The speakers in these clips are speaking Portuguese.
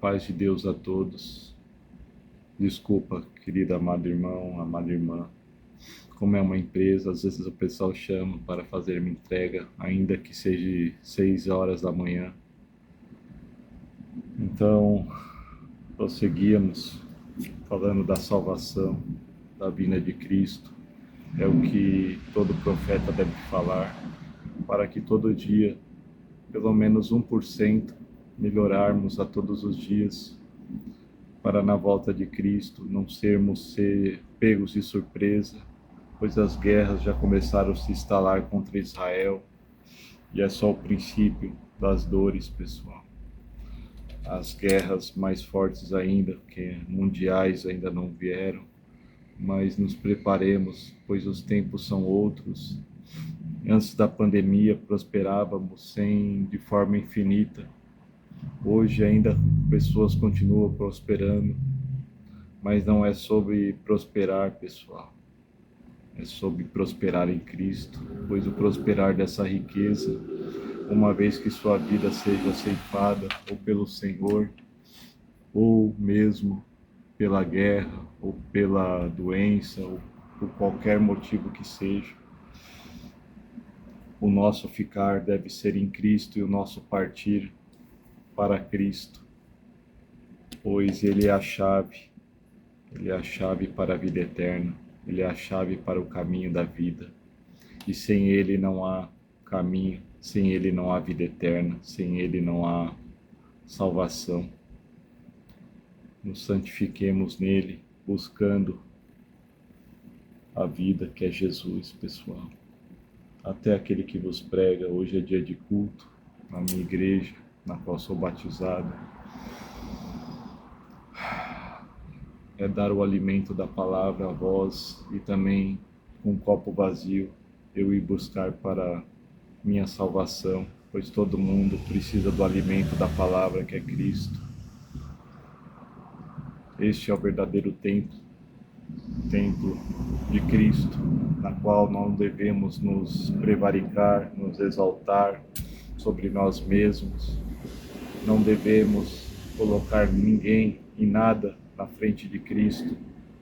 paz de Deus a todos. Desculpa, querida amado irmão, amada irmã. Como é uma empresa, às vezes o pessoal chama para fazer uma entrega, ainda que seja 6 horas da manhã. Então, prosseguimos falando da salvação, da vinda de Cristo. É o que todo profeta deve falar, para que todo dia, pelo menos 1%, melhorarmos a todos os dias, para na volta de Cristo não sermos pegos de surpresa, pois as guerras já começaram a se instalar contra Israel, e é só o princípio das dores, pessoal. As guerras mais fortes ainda, que mundiais ainda não vieram, mas nos preparemos, pois os tempos são outros. Antes da pandemia prosperávamos de forma infinita. Hoje ainda pessoas continuam prosperando, mas não é sobre prosperar, pessoal. É sobre prosperar em Cristo, pois o prosperar dessa riqueza, uma vez que sua vida seja ceifada ou pelo Senhor, ou mesmo pela guerra, ou pela doença, ou por qualquer motivo que seja, o nosso ficar deve ser em Cristo e o nosso partir para Cristo, pois Ele é a chave para a vida eterna, Ele é a chave para o caminho da vida, e sem Ele não há caminho, sem Ele não há vida eterna, sem Ele não há salvação. Nos santifiquemos nele, buscando a vida que é Jesus, pessoal. Até aquele que vos prega, hoje é dia de culto, na minha igreja, na qual sou batizado. É dar o alimento da palavra a vós e também com um copo vazio eu ir buscar para minha salvação, pois todo mundo precisa do alimento da palavra que é Cristo. Este é o verdadeiro templo de Cristo, na qual não devemos nos prevaricar, nos exaltar sobre nós mesmos. Não devemos colocar ninguém e nada na frente de Cristo,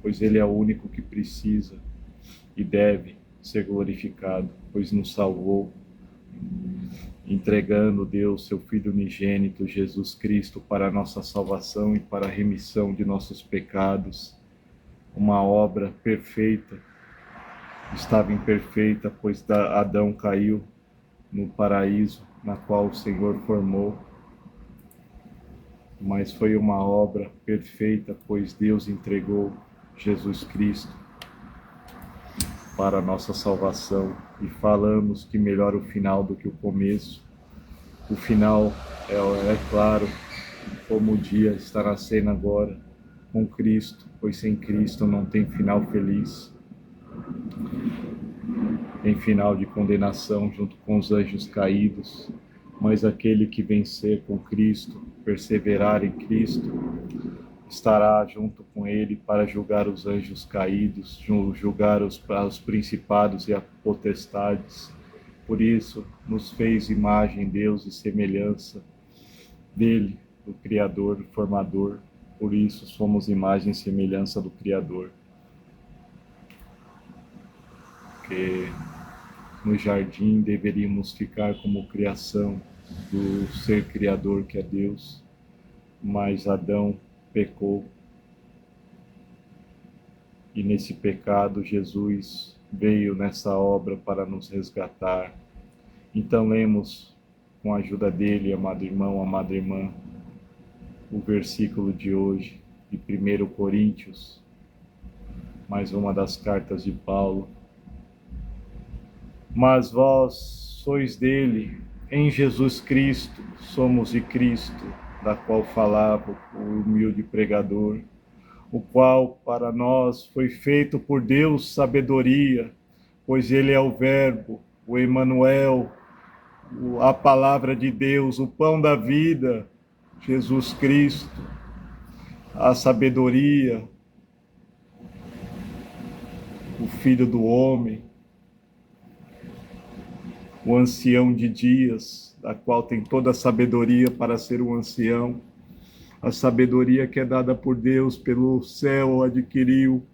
pois Ele é o único que precisa e deve ser glorificado, pois nos salvou, entregando Deus, seu Filho unigênito, Jesus Cristo, para a nossa salvação e para a remissão de nossos pecados. Uma obra perfeita, estava imperfeita, pois Adão caiu no paraíso, na qual o Senhor formou, mas foi uma obra perfeita, pois Deus entregou Jesus Cristo para a nossa salvação, e falamos que melhor o final do que o começo. O final é claro, como o dia está nascendo agora, com Cristo, pois sem Cristo não tem final feliz. Tem final de condenação junto com os anjos caídos, mas aquele que vencer com Cristo, perseverar em Cristo, estará junto com Ele para julgar os anjos caídos, julgar os principados e as potestades. Por isso, nos fez imagem, Deus e semelhança dele, do Criador, do Formador. Por isso, somos imagem e semelhança do Criador. Porque no jardim deveríamos ficar como criação do ser criador que é Deus, mas Adão pecou, e nesse pecado Jesus veio nessa obra para nos resgatar. Então lemos com a ajuda dele, amado irmão, amada irmã, o versículo de hoje, de 1 Coríntios, mais uma das cartas de Paulo. Mas vós sois dele, em Jesus Cristo, somos de Cristo, da qual falava o humilde pregador, o qual para nós foi feito por Deus sabedoria, pois ele é o Verbo, o Emanuel, a palavra de Deus, o pão da vida, Jesus Cristo, a sabedoria, o Filho do homem, o ancião de dias, da qual tem toda a sabedoria para ser um ancião, A sabedoria que é dada por Deus, pelo céu adquiriu.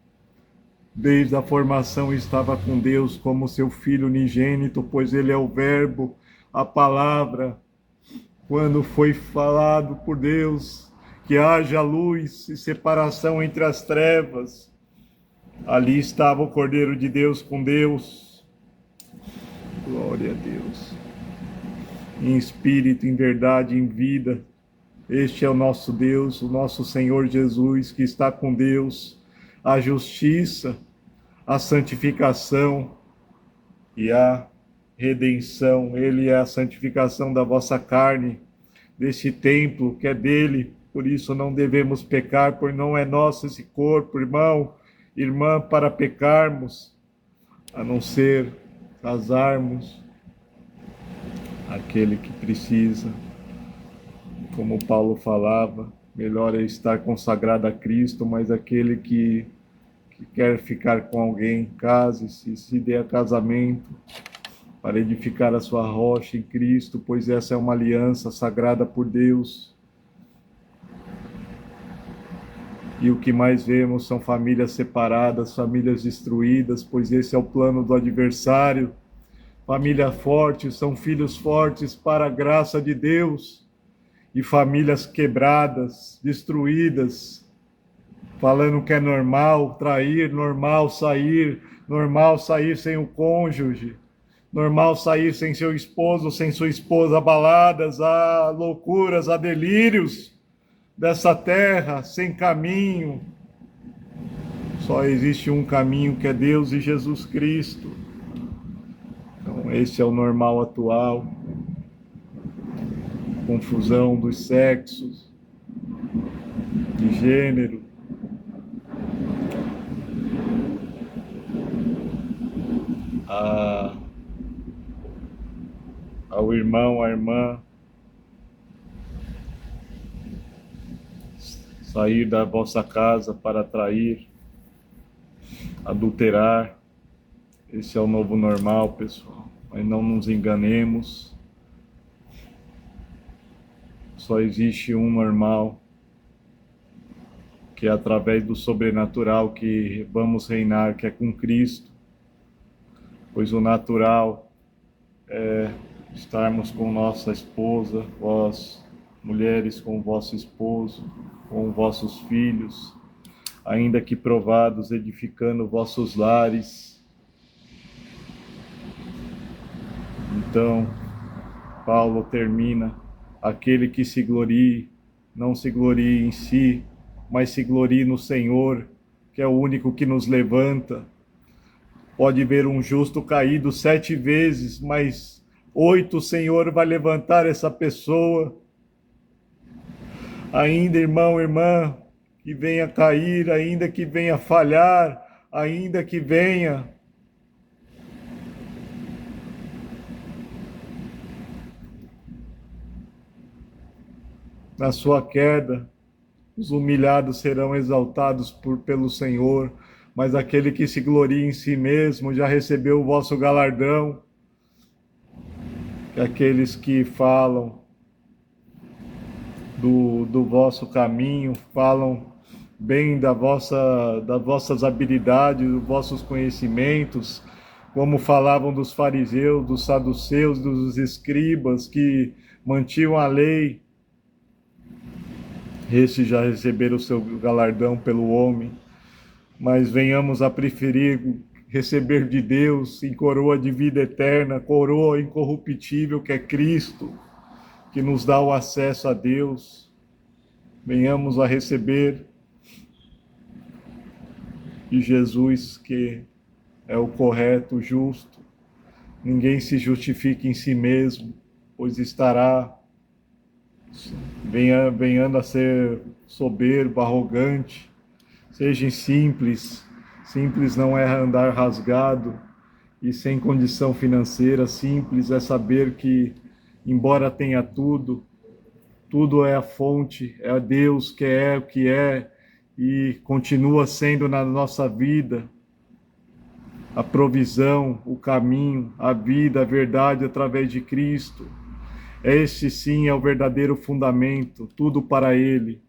Desde a formação estava com Deus como seu Filho unigênito, pois ele é o Verbo, a palavra. Quando foi falado por Deus que haja luz e separação entre as trevas, ali estava o Cordeiro de Deus com Deus. Glória a Deus. Em espírito, em verdade, em vida. Este é o nosso Deus, o nosso Senhor Jesus, que está com Deus. A justiça, a santificação e a redenção. Ele é a santificação da vossa carne, deste templo que é dele. Por isso não devemos pecar, pois não é nosso esse corpo, irmão, irmã, para pecarmos, a não ser casarmos aquele que precisa. Como Paulo falava, melhor é estar consagrado a Cristo, mas aquele que quer ficar com alguém, case-se, se dê a casamento, para edificar a sua rocha em Cristo, pois essa é uma aliança sagrada por Deus. E o que mais vemos são famílias separadas, famílias destruídas, pois esse é o plano do adversário. Família forte, são filhos fortes para a graça de Deus. E famílias quebradas, destruídas, falando que é normal trair, normal sair sem o cônjuge, normal sair sem seu esposo, sem sua esposa, baladas, a loucuras, a delírios dessa terra, sem caminho. Só existe um caminho, que é Deus e Jesus Cristo. Então esse é o normal atual. Confusão dos sexos, de gênero. Ao irmão, à irmã, sair da vossa casa para trair, adulterar. Esse é o novo normal, pessoal. Mas não nos enganemos. Só existe um normal, que é através do sobrenatural que vamos reinar, que é com Cristo. Pois o natural é estarmos com nossa esposa, vós, mulheres, com o vosso esposo, com vossos filhos, ainda que provados, edificando vossos lares. Então, Paulo termina: aquele que se glorie, não se glorie em si, mas se glorie no Senhor, que é o único que nos levanta. Pode ver um justo caído 7 vezes, mas 8 o Senhor vai levantar essa pessoa. Ainda, irmão, irmã, que venha cair, ainda que venha falhar, ainda que venha na sua queda, os humilhados serão exaltados pelo Senhor, mas aquele que se gloria em si mesmo já recebeu o vosso galardão. E aqueles que falam do vosso caminho, falam bem das vossas habilidades, dos vossos conhecimentos, como falavam dos fariseus, dos saduceus, dos escribas que mantinham a lei. Estes já receberam o seu galardão pelo homem, mas venhamos a preferir receber de Deus em coroa de vida eterna, coroa incorruptível, que é Cristo, que nos dá o acesso a Deus. Venhamos a receber de Jesus, que é o correto, o justo. Ninguém se justifique em si mesmo, pois estará venhando a ser soberbo, arrogante. Seja simples. Simples não é andar rasgado e sem condição financeira. Simples é saber que, embora tenha tudo, tudo é a fonte, é a Deus que é o que é e continua sendo na nossa vida a provisão, o caminho, a vida, a verdade através de Cristo. Este sim é o verdadeiro fundamento, tudo para Ele.